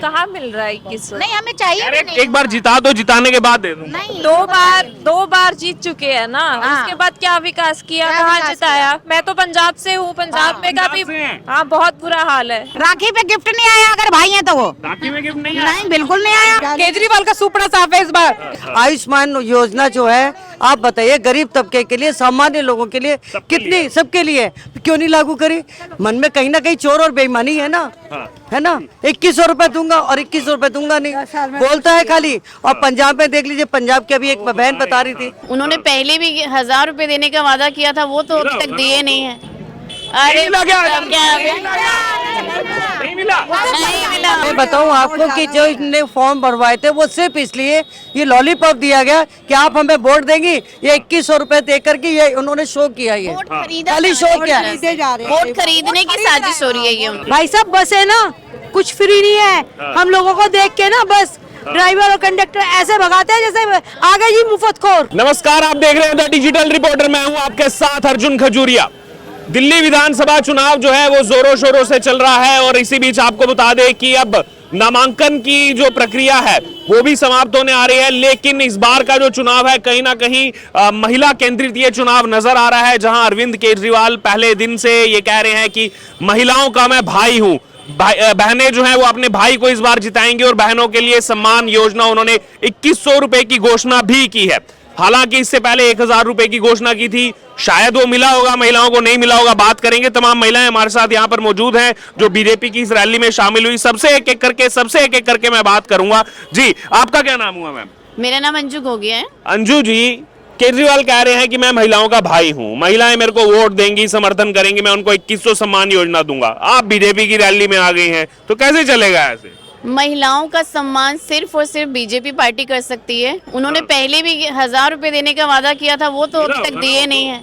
कहाँ मिल रहा है 2100? नहीं हमें चाहिए अरे भी नहीं। एक बार जिता दो, जिताने के बाद दे दो। नहीं दो बार जीत चुके हैं ना। हाँ। उसके बाद क्या विकास किया, क्या कहाँ विकास जिताया? मैं तो पंजाब से हूँ, पंजाब में पंजाब काफी से हैं। हाँ बहुत बुरा हाल है। राखी पे गिफ्ट नहीं आया अगर भाई है तो वो राखी में गिफ्ट नहीं आया? नहीं बिल्कुल नहीं आया। केजरीवाल का सुपड़ा साफ है इस बार। आयुष्मान योजना जो है, आप बताइए गरीब तबके के लिए, सामान्य लोगों के लिए कितनी, सबके लिए क्यों नहीं लागू करी? मन में कहीं ना कहीं चोर और बेईमानी है ना, है ना। 2100 रुपए दूंगा और 2100 रुपए दूंगा नहीं बोलता है खाली। और पंजाब में देख लीजिए, पंजाब की अभी एक बहन बता रही थी, उन्होंने पहले भी 1000 रुपए देने का वादा किया था, वो तो अभी तक दिए नहीं है। अरे मिला क्या? तब क्या अभी? नहीं मिला। नहीं मिला। मैं बताऊं आपको कि जो इनने फॉर्म भरवाए थे वो सिर्फ इसलिए ये लॉलीपॉप दिया गया कि आप हमें वोट देंगी, ये 2100 रुपए दे करके ये उन्होंने शो किया। ये वोट खरीदा खाली जा रहा शो है। किया। वोट खरीदने की साजिश हो रही है ये उनकी। भाई सब बस है ना, कुछ फ्री नहीं है। हम लोगों को देख के ना बस ड्राइवर और कंडक्टर ऐसे भगाते हैं जैसे आगे जी मुफ्तखोर। नमस्कार, आप देख रहे हैं द डिजिटल रिपोर्टर। मैं हूं आपके साथ अर्जुन खजूरिया। दिल्ली विधानसभा चुनाव जो है वो जोरों शोरों से चल रहा है और इसी बीच आपको बता दें कि अब नामांकन की जो प्रक्रिया है वो भी समाप्त होने आ रही है। लेकिन इस बार का जो चुनाव है कहीं ना कहीं महिला केंद्रित ये चुनाव नजर आ रहा है, जहां अरविंद केजरीवाल पहले दिन से ये कह रहे हैं कि महिलाओं का मैं भाई हूं। बहनें जो हैं वो अपने भाई को इस बार जिताएंगी और बहनों के लिए सम्मान योजना उन्होंने 2100 रुपए की घोषणा भी की है। हालांकि इससे पहले 1000 रुपए की घोषणा की थी, शायद वो मिला होगा, महिलाओं को नहीं मिला होगा। बात करेंगे, तमाम महिलाएं हमारे साथ यहां पर मौजूद हैं जो बीजेपी की इस रैली में शामिल हुई। सबसे एक एक करके मैं बात करूंगा। जी, आपका क्या नाम हुआ मैम? मेरा नाम अंजू गोगिया है। अंजू जी, केजरीवाल कह रहे हैं कि मैं महिलाओं का भाई हूं, महिलाएं मेरे को वोट देंगी, समर्थन करेंगी, मैं उनको 2100 सम्मान योजना दूंगा। आप बीजेपी की रैली में आ गई हैं, तो कैसे चलेगा ऐसे? महिलाओं का सम्मान सिर्फ और सिर्फ बीजेपी पार्टी कर सकती है। उन्होंने पहले भी 1000 रुपए देने का वादा किया था, वो तो अभी तक दिए नहीं है।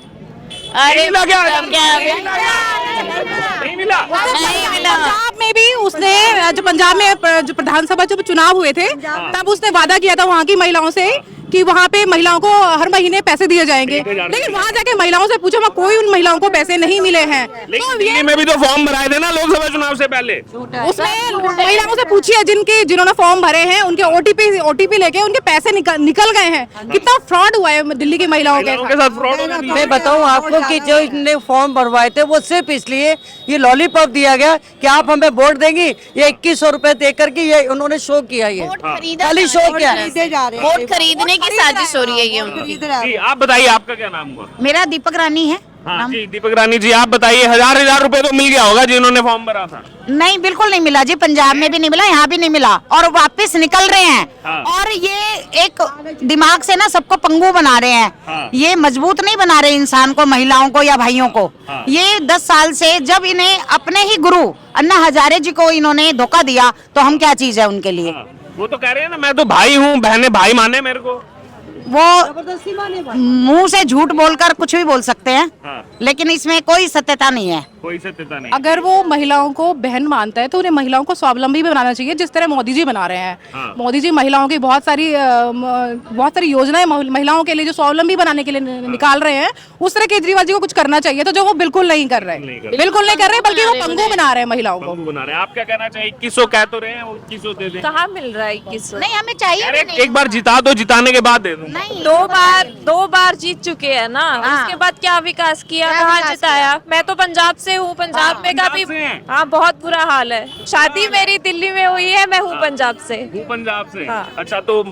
अरे मिला क्या? तब क्या अभी? नहीं मिला। नहीं मिला। पंजाब में भी उसने, जो पंजाब में जो विधानसभा जब चुनाव हुए थे तब उसने वादा किया था वहाँ की महिलाओं से कि वहाँ पे महिलाओं को हर महीने पैसे दिए जाएंगे। लेकिन वहाँ जाके महिलाओं से पूछो, वहाँ कोई उन महिलाओं को पैसे नहीं मिले हैं। लेकिन दिल्ली में भी तो फॉर्म भराए थे ना लोकसभा चुनाव से पहले। उसमें महिलाओं से पूछिए जिन्होंने फॉर्म भरे हैं, उनके ओटीपी लेके उनके पैसे निकल गए हैं। कितना फ्रॉड हुआ है दिल्ली की महिलाओं के उनके साथ फ्रॉड हो गया। मैं बताऊं आपको कि जो इनने फॉर्म भरवाए थे वो सिर्फ इसलिए ये लॉलीपॉप दिया गया कि आप हमें वोट देंगी, ये 2100 रुपए दे करके ये उन्होंने शो किया। ये वोट खरीदा खाली जा शो रहा है। किया। वोट खरीदने की साजिश हो रही है ये उनकी। जी, आप बताइए, आपका क्या नाम हुआ? मेरा दीपक रानी है। हाँ जी, दीपक रानी जी, आप बताइए, 1000 रुपए तो मिल गया होगा जिन्होंने फॉर्म भरा था? नहीं बिल्कुल नहीं मिला जी, पंजाब में भी नहीं मिला, यहाँ भी नहीं मिला और वापस निकल रहे हैं। हाँ। और ये एक दिमाग से ना सबको पंगु बना रहे हैं। हाँ। ये मजबूत नहीं बना रहे इंसान को, महिलाओं को या भाइयों को। हाँ। ये 10 साल से जब इन्हें अपने ही गुरु अन्ना हजारे जी को इन्होंने धोखा दिया तो हम क्या चीज है उनके लिए। हाँ, वो तो कह रहे हैं ना, मैं तो भाई हूँ, बहने भाई माने मेरे को। वो मुंह से झूठ बोलकर कुछ भी बोल सकते हैं, हाँ। लेकिन इसमें कोई सत्यता नहीं है। कोई सत्यता नहीं। अगर वो महिलाओं को बहन मानता है तो उन्हें महिलाओं को स्वावलंबी भी बनाना चाहिए, जिस तरह मोदी जी बना रहे हैं। हाँ। मोदी जी महिलाओं की बहुत सारी योजनाएं महिलाओं के लिए जो स्वावलंबी बनाने के लिए निकाल रहे हैं, उस तरह केजरीवाल जी को कुछ करना चाहिए, तो जो वो बिल्कुल नहीं कर रहे हैं। बिल्कुल नहीं कर रहे, बल्कि वो पंगु बना रहे हैं महिलाओं को। बना रहे हैं। आप क्या कहना चाहिए? 2100 कह तो रहे हैं, वो 2100 दे दें। कहाँ मिल रहा है 2100? नहीं हमें चाहिए अरे भी नहीं। एक बार जिता दो, जिताने के बाद दे दो। नहीं दो बार जीत चुके हैं ना। हाँ। उसके बाद क्या विकास किया, क्या कहाँ विकास जिताया? मैं तो पंजाब से हूँ, पंजाब में काफी पंजाब से हैं? हाँ बहुत बुरा हाल है। शादी मेरी दिल्ली में हुई है, मैं हूँ पंजाब से। वो पंजाब से। हाँ। अच्छा, तो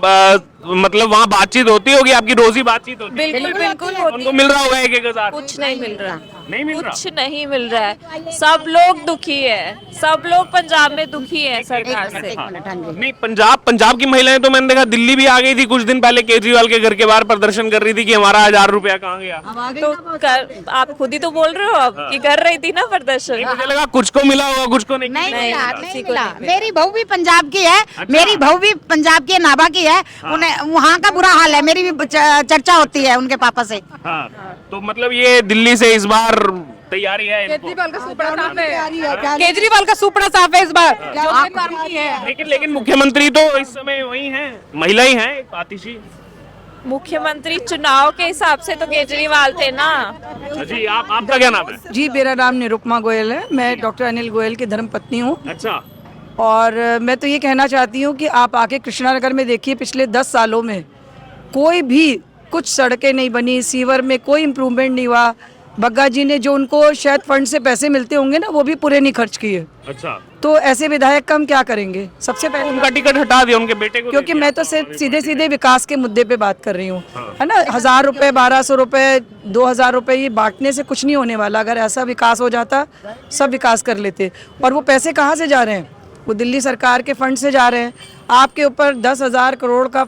मतलब वहाँ बातचीत होती होगी, आपकी रोजी बातचीत होती है? बिल्कुल बिल्कुल होती उनको मिल रहा होगा 1000? कुछ नहीं मिल रहा, नहीं मिल रहा। कुछ नहीं मिल रहा है। सब लोग दुखी है, सब लोग पंजाब में दुखी है सरकार से। नहीं, पंजाब की महिलाएं तो मैंने देखा दिल्ली भी आ गई थी कुछ दिन पहले, केजरीवाल के घर के बाहर प्रदर्शन कर रही थी कि हमारा 1000 रुपया कहाँ गया। तो आप खुद ही तो बोल रहे हो अब कि कर रही थी ना प्रदर्शन। मुझे लगा कुछ को मिला होगा, कुछ को नहीं। नहीं नहीं, मिला, किसी नहीं को मिला। नहीं मिला। मेरी बहू भी पंजाब की है। मेरी बहू भी पंजाब की है, नाभा की है। उन्हें वहाँ का बुरा हाल है, मेरी भी चर्चा होती है उनके पापा से। हाँ, तो मतलब ये दिल्ली से इस बार तैयारी है इनको। केजरीवाल का सुपड़ा साफ है। केजरीवाल का सुपड़ा साफ है इस बार। लेकिन मुख्यमंत्री तो इस समय वही हैं, महिला ही हैं, एक आतिशी। मुख्यमंत्री चुनाव के हिसाब से तो केजरीवाल थे ना। जी, आपका क्या नाम है? जी, मेरा नाम निरुपमा गोयल है। मैं डॉक्टर अनिल गोयल की धर्मपत्नी हूँ। अच्छा, और मैं तो ये कहना चाहती हूँ कि आप आके कृष्णानगर में देखिए, पिछले 10 सालों में कोई भी कुछ सड़कें नहीं बनी, सीवर में कोई इम्प्रूवमेंट नहीं हुआ। बग्गा जी ने जो उनको शायद फंड से पैसे मिलते होंगे ना, वो भी पूरे नहीं खर्च किए। अच्छा, तो ऐसे विधायक का हम क्या करेंगे? सबसे पहले उनका टिकट हटा दिया, उनके बेटे को क्योंकि मैं तो सीधे सीधे विकास के मुद्दे पे बात कर रही हूँ, हाँ। है ना। 1000 रुपए, 1200 रुपए, 2000 रुपए ये बांटने से कुछ नहीं होने वाला। अगर ऐसा विकास हो जाता, सब विकास कर लेते। और वो पैसे कहाँ से जा रहे हैं? वो दिल्ली सरकार के फंड से जा रहे हैं। आपके ऊपर 10,000 करोड़ का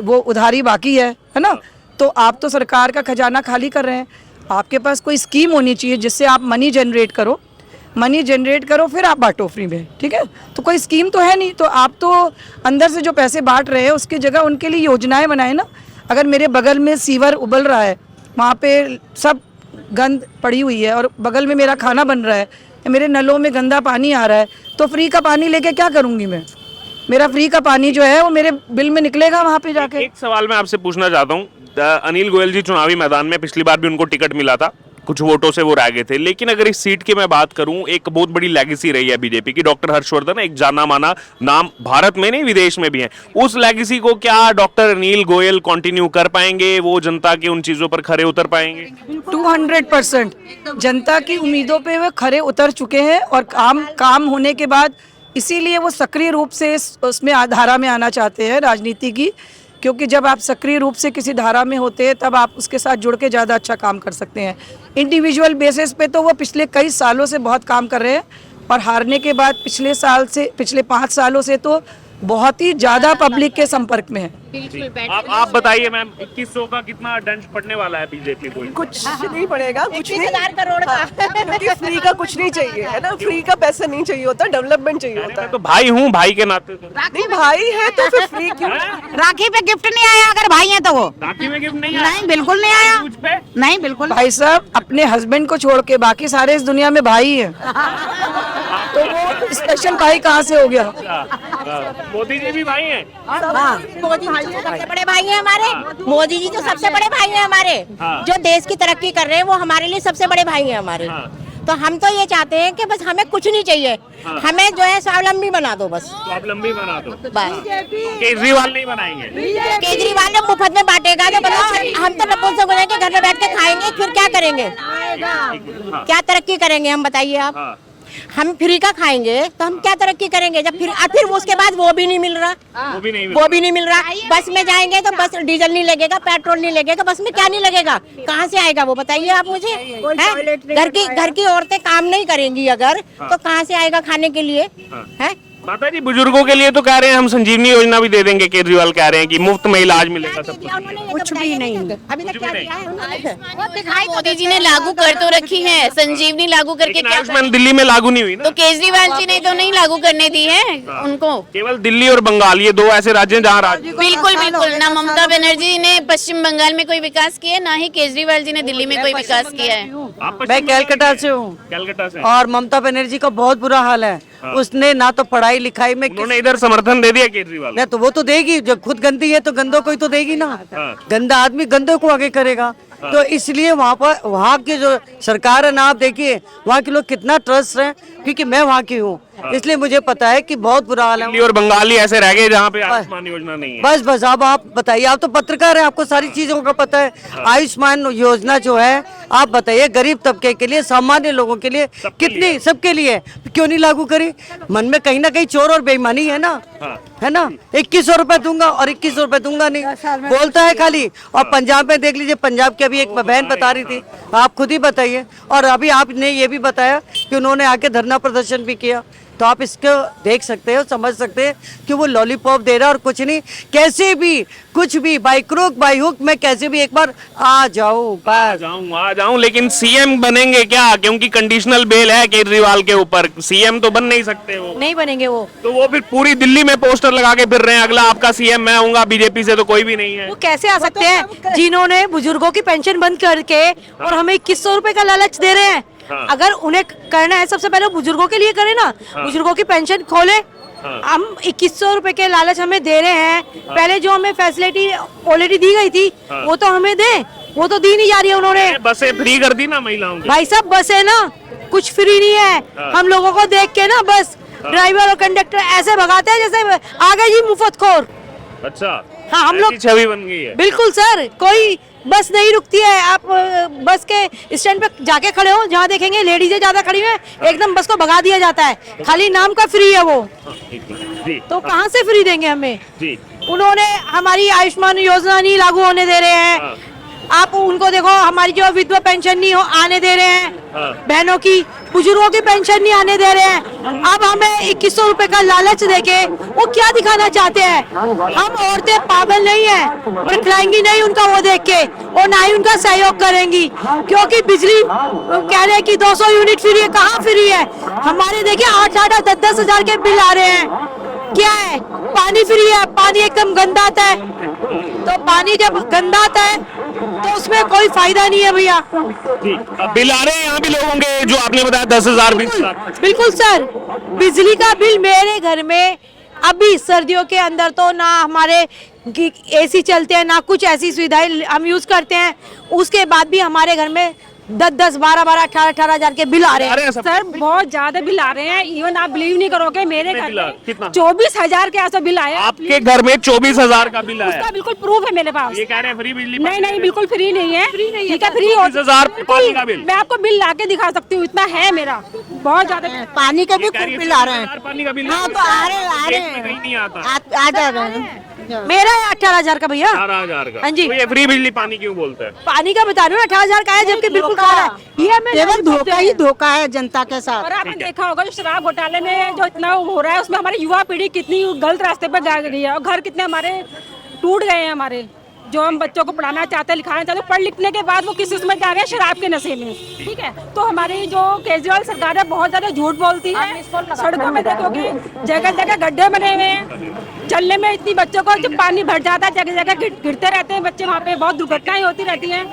वो उधारी बाकी है ना। तो आप तो सरकार का खजाना खाली कर रहे हैं। आपके पास कोई स्कीम होनी चाहिए जिससे आप मनी जनरेट करो, फिर आप बांटो फ्री में, ठीक है। तो कोई स्कीम तो है नहीं, तो आप तो अंदर से जो पैसे बांट रहे हैं उसकी जगह उनके लिए योजनाएं बनाए ना। अगर मेरे बगल में सीवर उबल रहा है, वहाँ पे सब गंद पड़ी हुई है, और बगल में मेरा खाना बन रहा है, मेरे नलों में गंदा पानी आ रहा है, तो फ्री का पानी लेके क्या करूँगी मैं? मेरा फ्री का पानी जो है वो मेरे बिल में निकलेगा वहाँ पे जाके। एक सवाल मैं आपसे पूछना चाहता हूँ। अनिल गोयल जी चुनावी मैदान में पिछली बार भी उनको टिकट मिला था, कुछ वोटों से वो रह गए थे, लेकिन अगर इस सीट की मैं बात करूं, एक बहुत बड़ी लेगेसी रही है बीजेपी की। डॉक्टर हर्षवर्धन एक जाना माना नाम, भारत में नहीं विदेश में भी है। उस लेगेसी को क्या डॉक्टर अनिल गोयल कंटिन्यू कर पाएंगे? वो जनता की उन चीजों पर खरे उतर पाएंगे? 200% जनता की उम्मीदों पे वे खरे उतर चुके हैं, और काम होने के बाद इसीलिए वो सक्रिय रूप से उसमें धारा में आना चाहते हैं राजनीति की। क्योंकि जब आप सक्रिय रूप से किसी धारा में होते हैं, तब आप उसके साथ जुड़ के ज़्यादा अच्छा काम कर सकते हैं। इंडिविजुअल बेसिस पे तो वो पिछले कई सालों से बहुत काम कर रहे हैं, और हारने के बाद पिछले 5 सालों से तो बहुत ही ज़्यादा पब्लिक के संपर्क में है। आप बताइए मैम, 2100 का कितना दंड पड़ने वाला है बीजेपी को? कुछ नहीं पड़ेगा, कुछ नहीं। 21,000 करोड़ का। क्योंकि फ्री का कुछ नहीं चाहिए, है ना। फ्री का पैसा नहीं चाहिए होता, डेवलपमेंट चाहिए होता है। तो भाई हूँ, भाई के नाते तो। नहीं, भाई है तो फिर फ्री क्यों? राखी पे गिफ्ट नहीं आया अगर भाई है तो वो? राखी में गिफ्ट नहीं आया? नहीं, बिल्कुल नहीं आया। नहीं, बिल्कुल। भाई साहब अपने हस्बैंड को छोड़ के बाकी सारे इस दुनिया में भाई हैं। तो वो स्पेशल भाई कहाँ से हो गया? मोदी जी भी भाई हैं। मोदी जी तो सबसे बड़े भाई हैं हमारे। मोदी जी तो सबसे बड़े भाई हैं हमारे। जो देश की तरक्की कर रहे हैं वो हमारे लिए सबसे बड़े भाई हैं हमारे। तो हम तो ये चाहते हैं कि बस हमें कुछ नहीं चाहिए, हमें जो है स्वावलंबी बना दो बस। स्वावलंबी बना दो बस। केजरीवाल नहीं बनाएंगे? केजरीवाल ने मुफ्त में बांटेगा तो बताओ, हम तो नपुंसक हो जाएंगे, घर में बैठ के खाएंगे, फिर क्या करेंगे? क्या तरक्की करेंगे हम बताइए आप? हम फ्री का खाएंगे तो हम क्या तरक्की करेंगे? जब फिर उसके बाद वो भी नहीं मिल रहा, वो भी नहीं मिल रहा। बस में जाएंगे तो बस डीजल नहीं लगेगा, पेट्रोल नहीं लगेगा, बस में क्या नहीं लगेगा? कहाँ से आएगा वो बताइए आप मुझे? घर की औरतें काम नहीं करेंगी अगर, तो कहाँ से आएगा खाने के लिए? है माता जी, बुजुर्गों के लिए तो कह रहे हैं हम संजीवनी योजना भी दे देंगे। केजरीवाल कह रहे हैं कि मुफ्त में इलाज मिलेगा सबको। कुछ भी नहीं अभी तक क्या दिया है उन्होंने? मोदी जी ने लागू कर तो रखी है, संजीवनी लागू करके क्या? आयुष्मान दिल्ली में लागू नहीं हुई ना? तो केजरीवाल जी ने तो नहीं लागू करने दी है उनको। केवल दिल्ली और बंगाल, ये 2 ऐसे राज्य हैं जहाँ बिल्कुल ना ममता बनर्जी ने पश्चिम बंगाल में कोई विकास किया, ना ही केजरीवाल जी ने दिल्ली में कोई विकास किया है। मैं कैलकाटा से हूँ, कैलकाटा से। और ममता बनर्जी का बहुत बुरा हाल है। उसने ना तो पढ़ाई लिखाई में, उन्होंने इधर समर्थन दे दिया केजरीवाल। नहीं तो वो तो देगी, जब खुद गंदी है तो गंदों को ही तो देगी ना। गंदा आदमी गंदों को आगे करेगा। तो इसलिए वहाँ की जो सरकार है ना, आप देखिए वहाँ के लोग कितना ट्रस्ट है, क्योंकि मैं वहाँ की हूँ, इसलिए मुझे पता है कि बहुत बुरा हाल है। दिल्ली और बंगाली ऐसे रह गए जहाँ पे आयुष्मान योजना नहीं है। बस अब आप बताइए, आप तो पत्रकार हैं, आपको सारी चीजों का पता है। आयुष्मान योजना जो है, आप बताइए गरीब तबके के लिए, सामान्य लोगों के लिए कितनी, सबके लिए क्यों नहीं लागू करी? मन में कहीं ना कहीं चोर और बेईमानी है ना, है ना। 2100 रुपए दूंगा और 2100 रुपए दूंगा नहीं बोलता है खाली। और पंजाब में देख लीजिए, पंजाब की अभी एक बहन बता रही थी, आप खुद ही बताइए। और अभी आपने ये भी बताया कि उन्होंने आके धरना प्रदर्शन भी किया। तो आप इसको देख सकते हो, समझ सकते हैं कि वो लॉलीपॉप दे रहा और कुछ नहीं, कैसे भी कुछ भी बाई क्रूक बाई हुक मैं कैसे भी एक बार आ जाऊं। लेकिन सीएम बनेंगे क्या? क्योंकि कंडीशनल बेल है केजरीवाल के ऊपर, सीएम तो बन नहीं सकते। वो नहीं बनेंगे वो। तो वो फिर पूरी दिल्ली में पोस्टर लगा के फिर रहे हैं, अगला आपका सीएम मैं आऊंगा, बीजेपी से तो कोई भी नहीं है। वो कैसे आ सकते हैं जिन्होंने बुजुर्गों की पेंशन बंद करके और हमें 2100 रुपए का लालच दे रहे हैं? अगर उन्हें करना है, सबसे पहले बुजुर्गों के लिए करें ना। बुजुर्गों की पेंशन खोले। हम 2100 रुपए के लालच हमें दे रहे हैं, पहले जो हमें फैसिलिटी ऑलरेडी दी गई थी वो तो हमें दे, वो तो दी नहीं जा रही है उन्होंने। बसें फ्री कर दी ना महिलाओं की। भाई साहब बस है ना, कुछ फ्री नहीं है। हम लोगों को देख के ना बस ड्राइवर और कंडक्टर ऐसे भगाते हैं जैसे आ गए जी मुफ्तखोर। अच्छा, हाँ, हम लोग ऐसी छवि बन गई है। बिल्कुल सर, कोई बस नहीं रुकती है। आप बस के स्टैंड पे जाके खड़े हो, जहाँ देखेंगे लेडीजें ज्यादा खड़ी हैं, एकदम बस को भगा दिया जाता है। खाली नाम का फ्री है वो, जी तो कहाँ से फ्री देंगे हमें? जी, उन्होंने हमारी आयुष्मान योजना नहीं लागू होने दे रहे हैं। आप उनको देखो, हमारी जो विधवा पेंशन नहीं आने दे रहे हैं, बहनों की, बुजुर्गों की पेंशन नहीं आने दे रहे हैं। अब हमें 2100 रुपए का लालच देके वो क्या दिखाना चाहते हैं? हम औरतें पागल नहीं है, दिखलाएंगी नहीं उनका वो देख के, और ना ही उनका सहयोग करेंगी, क्योंकि बिजली कह रहे हैं कि 200 यूनिट फ्री है। कहाँ फ्री है? हमारे देखिए 8-8 10-10 हजार के बिल आ रहे हैं। क्या है? पानी फ्री है, पानी एकदम गंदा आता है। तो पानी जब गंदा आता है तो उसमें कोई फायदा नहीं है भैया। जी। अब बिल आ रहे हैं यहाँ भी लोगों के, जो आपने बताया 10,000 20,000। बिल्कुल सर, बिजली का बिल मेरे घर में अभी सर्दियों के अंदर तो ना हमारे एसी चलते हैं, ना कुछ ऐसी सुविधाएं हम यूज करते हैं, उसके बाद भी हमारे घर में 10-10, 12-12, 18-18 हजार के बिल आ रहे हैं। सर बहुत ज्यादा बिल आ रहे हैं। इवन आप बिलीव नहीं करोगे, मेरे घर में कितना? 24,000 के आसपास बिल आया। आपके घर में 24,000 का बिल आया? उसका बिल्कुल प्रूफ है मेरे पास। ये कह रहे हैं फ्री बिजली? नहीं नहीं, बिल्कुल फ्री नहीं है। फ्री नहीं है, ठीक है, फ्री 24,000 पानी का बिल? मैं आपको बिल ला के दिखा सकती हूँ, इतना है मेरा, बहुत ज्यादा। पानी के भी खूब बिल आ रहे हैं। पानी का बिल? हाँ, तो आ रहे हैं, कहीं नहीं आता। आ जा रहे हैं। मेरा है 18,000 का भैया। 18,000 का? हाँ जी। तो ये फ्री बिजली पानी क्यों बोलते हैं? पानी का बता रही हूँ, 18,000 का है, जबकि बिल्कुल खा रहा है। ये हमें धोखा ही धोखा है जनता के साथ। और आपने देखा होगा जो शराब घोटाले में जो इतना हो रहा है, उसमें हमारी युवा पीढ़ी कितनी गलत रास्ते पर जा रही है, और घर कितने हमारे टूट गए हैं। हमारे जो हम बच्चों को पढ़ाना चाहते हैं, लिखाना चाहते हैं, पढ़ लिखने के बाद वो किस उसमें जा रहे हैं, शराब के नशे में। ठीक है, तो हमारी जो केजरीवाल सरकार है बहुत ज्यादा झूठ बोलती है। सड़कों में देखोगे जगह जगह गड्ढे बने हुए हैं, चलने में इतनी बच्चों को जब पानी भर जाता है, जगह जगह गिरते रहते हैं बच्चे, वहाँ पे बहुत दुर्घटनाएं होती रहती हैं।